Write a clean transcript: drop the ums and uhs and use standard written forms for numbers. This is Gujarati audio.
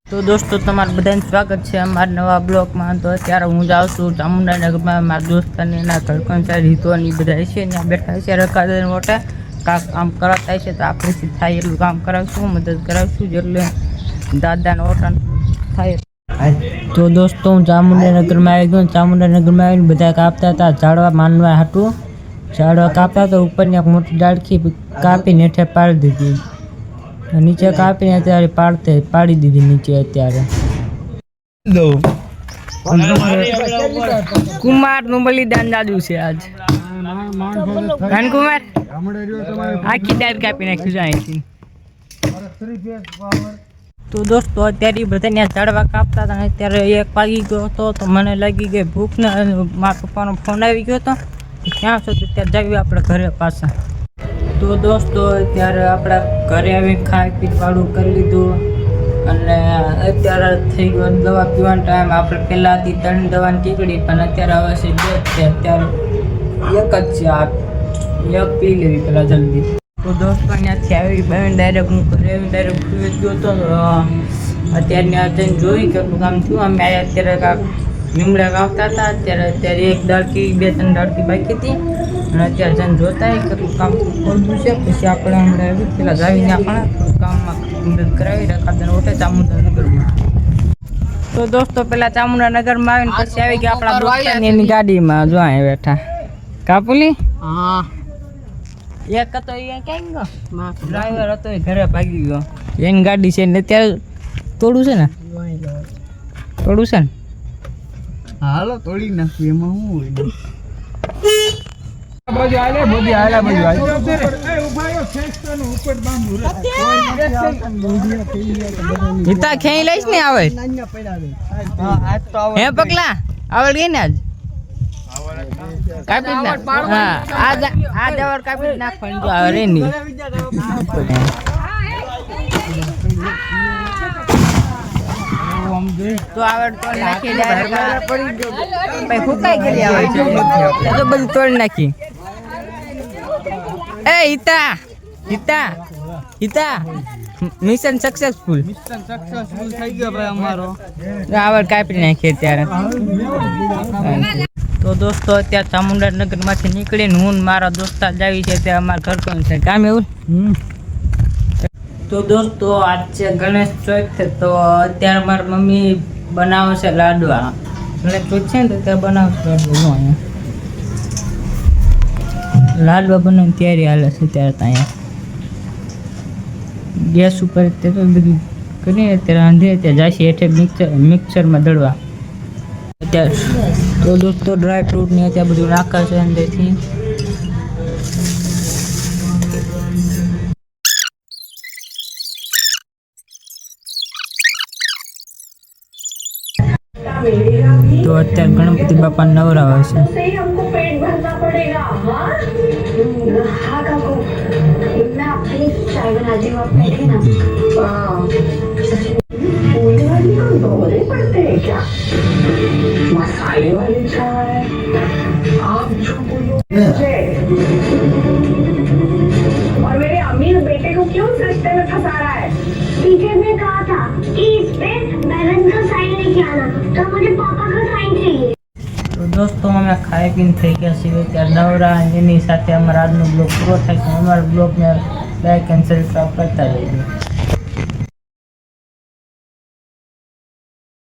તો દોસ્તો તમારું બધાનું સ્વાગત છે અમારા નવા બ્લોગમાં। તો અત્યારે હું જાઉં છું ચામુંડાનગરમાં મારા દોસ્તાને એના ઘરકંચા રીતોની બધા છે ત્યાં બેઠા છે રકાદન મોટા કામ કરાવતા છે। તો આપણેથી થાય એટલું કામ કરાવશું, મદદ કરાવશું જેટલે દાદાને ઓટન થાય। તો દોસ્તો હું ચામુંડાનગરમાં આવી ગયો। ચામુંડાનગરમાં આવીને બધા કાપતા હતા ઝાડવા માનવા હાટું। ઝાડવા કાપતા તો ઉપરની એક મોટી ડાળખી કાપીને હેઠે પાડી દીધી, નીચે કાપીને અત્યારે પાડી દીધી નીચે। અત્યારે કુમાર નું બલિદાન દાદુ છે આજ કુમાર આખી ડાળ કાપી નાખ્યું। તો દોસ્તો અત્યારે બધા ત્યાં ઝાડવા કાપતા હતા, અત્યારે એક વાગી ગયો હતો તો મને લાગી ગઈ ભૂખ ને મારા પપ્પાનો ફોન આવી ગયો હતો ક્યાં છો તો ત્યાં જઈએ આપણે ઘરે પાછા। તો દોસ્તો અત્યારે આપણા ઘરે આવીને ખાઈ પી વાળું કરી લીધું અને અત્યારે થઈ ગયો દવા પીવાનો ટાઈમ। આપણે પહેલાં હતી 3 દવાની ટીકડી પણ અત્યારે હવે છે 2 છે, અત્યારે એક જ છે, આ એક પી લેવી પહેલાં જલ્દી। તો દોસ્તો અહીંયાથી આવી બહેન ડાયરેક્ટ હું ઘરે આવીને ડાયરેક્ટ પીવી ગયો હતો। અત્યારે જઈને જોઈ કેટલું કામ થયું। અમે અત્યારે કાંક લીમડા કાપતા હતા, અત્યારે એક ડાળકી 2-3 ડાળકી બાકી હતી અને અત્યારે જઈને જોતા કેટલું કામ ખોલવું છે। પછી આપણે હમણાં આવી પેલા જાવીને આપણે કામમાં મદદ કરાવી રખાદન ઓટે ચામુંડાનગરમાં। તો દોસ્તો પેલા ચામુંડાનગરમાં આવીને પછી આવી ગયા આપણા દોસ્તાની એની ગાડીમાં જો અહીં બેઠા કાપુલી। હા એક હતો એ ક્યાં ગયો, ડ્રાઈવર હતો એ ઘરે ભાગી ગયો, એની ગાડી છે ને અત્યારે તોડું છે ને તોડું છે ને હાલો તોડી નાખી એમાં શું હોય। બાજુ આલે બોડી આલા બાજુ આલે એ ઉભાયો ફેસ્ટનો ઉપર બાંધુ રે ઇતા ખેઈ લઈશ ને આવે નાન્યા પડાવે। હા આજ તો આવે હે પગલા આવડ ગઈ ને આજ કાપી ના। હા આજ આવડ કાપી નાખવાનું જો આવે રે ની તો આવડ તો નાખી ડાયરેક્ટ પડી ગયો ભાઈ ફૂકાઈ ગઈ આવે છે તો બધું તોડ નાખી। એ હિતા હિતા હિતા મિશન સક્સેસફુલ થઈ ગયો ભાઈ અમારો આવડ કાપી નાખીએ ત્યારે। તો દોસ્તો અત્યારે ચામુંડાનગરમાંથી નીકળીને હું મારા દોસ્તાર જાવી છે ત્યાં અમારા ઘર કોણ છે કામ એવું। તો દોસ્તો આજ છે ગણેશ ચોથ, તો અત્યારે મારી મમ્મી બનાવે છે લાડવા। ગણેશ ચોથ છે ને તો ત્યારે બનાવશે લાડવા, લાડવા બનાવીને તૈયારી હાલે છે ત્યારે ત્યાં ગેસ ઉપર તે તો બધું કરીને અત્યારે રાંધે ત્યાં જાય છે હેઠે મિક્સરમાં દળવા અત્યારે। તો દોસ્તો ડ્રાય ફ્રૂટને અત્યારે બધું નાખે છે અંદરથી। तो અત્યારે ગણપતિ બાપા નવરાવે છે। और मेरे अमीर बेटे को क्यों रास्ते में फंसा रहा है? टीचर ने कहा था कि इस पे बैलेंस का साइन लेके आना, तो मुझे पापा का साइन चाहिए। તો દોસ્તો અમે ખાઈ પીને થઈ ગયા છીએ ત્યારે નવરા, એની સાથે અમારા આજનો બ્લોગ પૂરો થાય છે। અમારા બ્લોગને લાઈક એન્ડ સબસ્ક્રાઈબ કરતા રહેજો।